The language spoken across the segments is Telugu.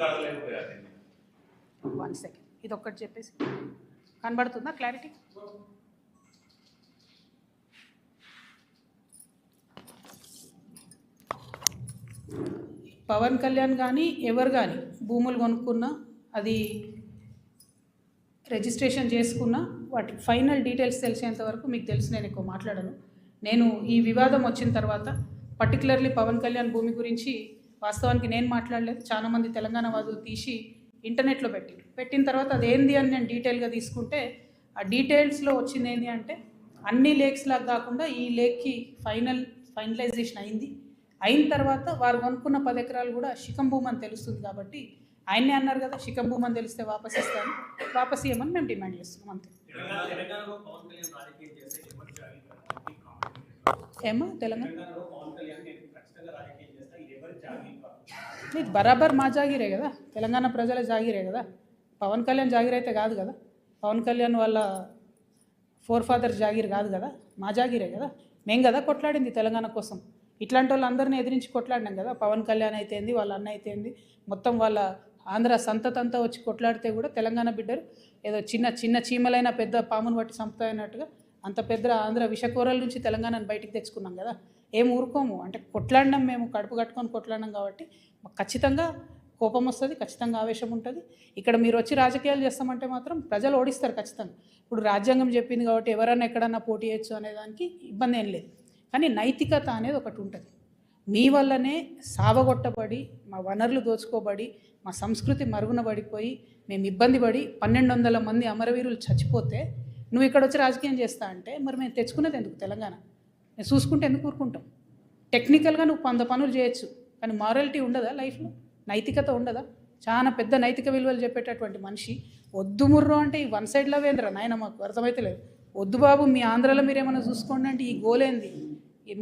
1 సెకండ్, ఇది ఒక్కటి చెప్పేసి కనబడుతుందా క్లారిటీ? పవన్ కళ్యాణ్ కానీ ఎవరు కానీ భూములు కొనుక్కున్నా, అది రిజిస్ట్రేషన్ చేసుకున్నా, వాటి ఫైనల్ డీటెయిల్స్ తెలిసేంత వరకు మీకు తెలిసి నేను ఎక్కువ మాట్లాడను. నేను ఈ వివాదం వచ్చిన తర్వాత పర్టికులర్లీ పవన్ కళ్యాణ్ భూమి గురించి వాస్తవానికి నేను మాట్లాడలేదు. చాలామంది తెలంగాణ వాదులు తీసి ఇంటర్నెట్లో పెట్టిన తర్వాత అదేంది అని నేను డీటెయిల్గా తీసుకుంటే ఆ డీటెయిల్స్లో వచ్చింది ఏంటి అంటే, అన్ని లేక్స్ లాగా కాకుండా ఈ లేక్కి ఫైనలైజేషన్ అయిన తర్వాత వారు కొనుక్కున్న 10 ఎకరాలు కూడా శిఖం భూమి అని తెలుస్తుంది. కాబట్టి ఆయన్నే అన్నారు కదా, శిఖం భూమి అని తెలిస్తే వాపస్ ఇస్తాను, వాపస్ ఇవ్వమని మేము డిమాండ్ చేస్తున్నాం అంతే. ఏమో తెలంగాణ బరాబర్ మా జాగిరే కదా, తెలంగాణ ప్రజల జాగిరే కదా. పవన్ కళ్యాణ్ జాగిర్ అయితే కాదు కదా, పవన్ కళ్యాణ్ వాళ్ళ ఫోర్ ఫాదర్ జాగిర్ కాదు కదా, మా జాగిరే కదా. మేం కదా కొట్లాడింది తెలంగాణ కోసం. ఇట్లాంటి వాళ్ళందరినీ ఎదిరించి కొట్లాడినాం కదా. పవన్ కళ్యాణ్ అయితేంది, వాళ్ళ అన్న అయితేంది, మొత్తం వాళ్ళ ఆంధ్ర సంతతంతా వచ్చి కొట్లాడితే కూడా తెలంగాణ బిడ్డరు ఏదో చిన్న చీమలైన పెద్ద పామును బట్టి సంపుతాయన్నట్టుగా అంత పెద్ద ఆంధ్ర విషకూరల నుంచి తెలంగాణను బయటికి తెచ్చుకున్నాం కదా. ఏం ఊరుకోము అంటే కొట్లాడినాం, మేము కడుపు కట్టుకొని కొట్లాడినాం కాబట్టి మాకు ఖచ్చితంగా కోపం వస్తుంది, ఖచ్చితంగా ఆవేశం ఉంటుంది. ఇక్కడ మీరు వచ్చి రాజకీయాలు చేస్తామంటే మాత్రం ప్రజలు ఓడిస్తారు ఖచ్చితంగా. ఇప్పుడు రాజ్యాంగం చెప్పింది కాబట్టి ఎవరన్నా ఎక్కడన్నా పోటీ చేయొచ్చు అనేదానికి ఇబ్బంది ఏం లేదు. కానీ నైతికత అనేది ఒకటి ఉంటుంది. మీ వల్లనే సావగొట్టబడి, మా వనరులు దోచుకోబడి, మా సంస్కృతి మరుగున పడిపోయి, మేము ఇబ్బంది పడి 1200 మంది అమరవీరులు చచ్చిపోతే నువ్వు ఇక్కడ వచ్చి రాజకీయం చేస్తా అంటే మరి మేము తెచ్చుకునేది ఎందుకు తెలంగాణ? మేము చూసుకుంటే ఎందుకు ఊరుకుంటాం? టెక్నికల్గా నువ్వు 100 పనులు చేయొచ్చు, కానీ మారాలిటీ ఉండదా లైఫ్లో? నైతికత ఉండదా? చాలా పెద్ద నైతిక విలువలు చెప్పేటటువంటి మనిషి వద్దు ముర్రో అంటే ఈ వన్ సైడ్ లవ్ ఏంద్రా నాయన, మాకు అర్థమైతే లేదు. వద్దు బాబు, మీ ఆంధ్రాలో మీరు ఏమైనా చూసుకోండి అంటే ఈ గోలేంది,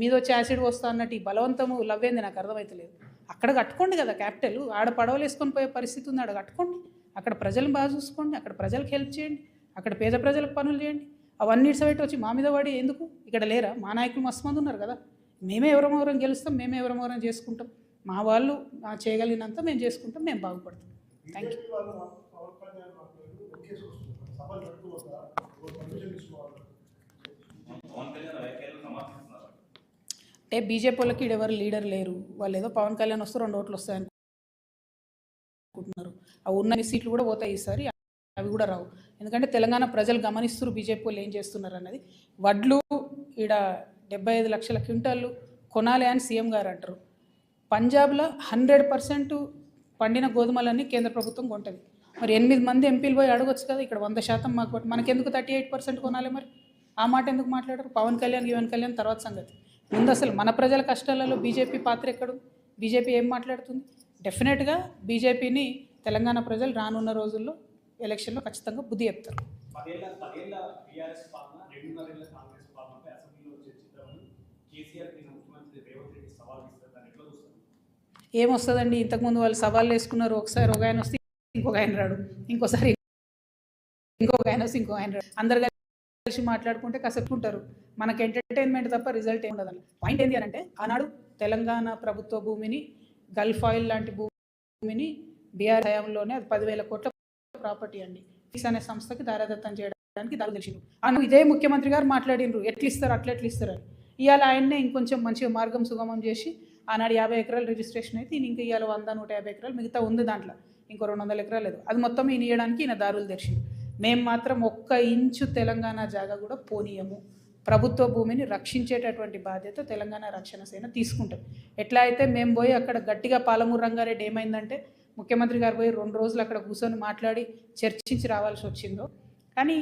మీద వచ్చి యాసిడ్ వస్తా అన్నట్టు ఈ బలవంతము లవ్ ఏంది, నాకు అర్థమైతే లేదు. అక్కడ కట్టుకోండి కదా క్యాపిటల్, ఆడ పడవలు వేసుకొని పోయే పరిస్థితి ఉంది, ఆడ కట్టుకోండి. అక్కడ ప్రజలను బాగా చూసుకోండి, అక్కడ ప్రజలకు హెల్ప్ చేయండి, అక్కడ పేద ప్రజలకు పనులు చేయండి. అవన్నీ ఇట్సబెట్టి వచ్చి మా మీద పడి ఎందుకు? ఇక్కడ లేరా మా నాయకులు? మస్తు మంది ఉన్నారు కదా. మేమే ఎవరెవరం గెలుస్తాం, మేమే ఎవరెవరం చేసుకుంటాం. మా వాళ్ళు చేయగలిగినంత మేము చేసుకుంటాం, మేము బాగుపడతాం. Thank you. అంటే బీజేపీ వాళ్ళకి ఎవరు లీడర్ లేరు, వాళ్ళు ఏదో పవన్ కళ్యాణ్ వస్తే 2 ఓట్లు వస్తాయి అనుకుంటున్నారు. ఆ ఉన్న సీట్లు కూడా పోతాయి ఈసారి, అవి కూడా రావు. ఎందుకంటే తెలంగాణ ప్రజలు గమనిస్తున్నారు బీజేపీ వాళ్ళు ఏం చేస్తున్నారు అన్నది. వడ్లు ఈడ 75 లక్షల క్వింటాళ్ళు కొనాలి అని సీఎం గారు అంటారు. పంజాబ్లో 100% పండిన గోధుమలన్నీ కేంద్ర ప్రభుత్వం కొంటుంది. మరి 8 మంది ఎంపీలు పోయి అడగొచ్చు కదా, ఇక్కడ 100% మాకు, మనకెందుకు 38% కొనాలి? మరి ఆ మాట ఎందుకు మాట్లాడరు? పవన్ కళ్యాణ్ తర్వాత సంగతి. ముందు అసలు మన ప్రజల కష్టాలలో బీజేపీ పాత్ర ఎక్కడు? బీజేపీ ఏం మాట్లాడుతుంది? డెఫినెట్గా బీజేపీని తెలంగాణ ప్రజలు రానున్న రోజుల్లో ఎలక్షన్లో ఖచ్చితంగా బుద్ధి చెప్తారు. ఏమొస్తుందండి? ఇంతకుముందు వాళ్ళు సవాళ్ళు వేసుకున్నారు. ఒకసారి ఒక ఆయన వస్తే ఇంకొక ఆయన రాడు, ఇంకోసారి ఇంకొక ఆయన వస్తే ఇంకొక ఆయన రాడు. అందరు కలిసి మాట్లాడుకుంటే కసెప్పుకుంటారు. మనకు ఎంటర్టైన్మెంట్ తప్ప రిజల్ట్ ఏమి ఉండదు. పాయింట్ ఏంటి అంటే, ఆనాడు తెలంగాణ ప్రభుత్వ భూమిని, గల్ఫ్ ఆయిల్ లాంటి భూమిని బీఆర్ హయాంలోనే అది 10,000 కోట్ల ప్రాపర్టీ అండి ఫిక్స్ అనే సంస్థకి దారాదత్తం చేయడానికి దారి తెలిసిండు. అను ఇదే ముఖ్యమంత్రి గారు మాట్లాడినరు, ఎట్లు ఇస్తారు అని. ఇవాళ ఆయన్నే ఇంకొంచెం మంచిగా మార్గం సుగమం చేసి ఆనాడు 50 ఎకరాలు రిజిస్ట్రేషన్ అయితే ఇంకా ఇవాళ 100-150 ఎకరాలు మిగతా ఉంది, దాంట్లో ఇంకో 200 ఎకరాలు లేదు. అది మొత్తం ఈయన ఇవ్వడానికి ఈయన దారులు తెరిచిండు. మేము మాత్రం 1 ఇంచు తెలంగాణ జాగా కూడా పోనీయము. ప్రభుత్వ భూమిని రక్షించేటటువంటి బాధ్యత తెలంగాణ రక్షణ సేన తీసుకుంటాం. ఎట్లా అయితే మేము పోయి అక్కడ గట్టిగా పాలమూరు రంగారెడ్డి ఏమైందంటే ముఖ్యమంత్రి గారు పోయి 2 రోజులు అక్కడ కూర్చొని మాట్లాడి చర్చించి రావాల్సి వచ్చిందో, కానీ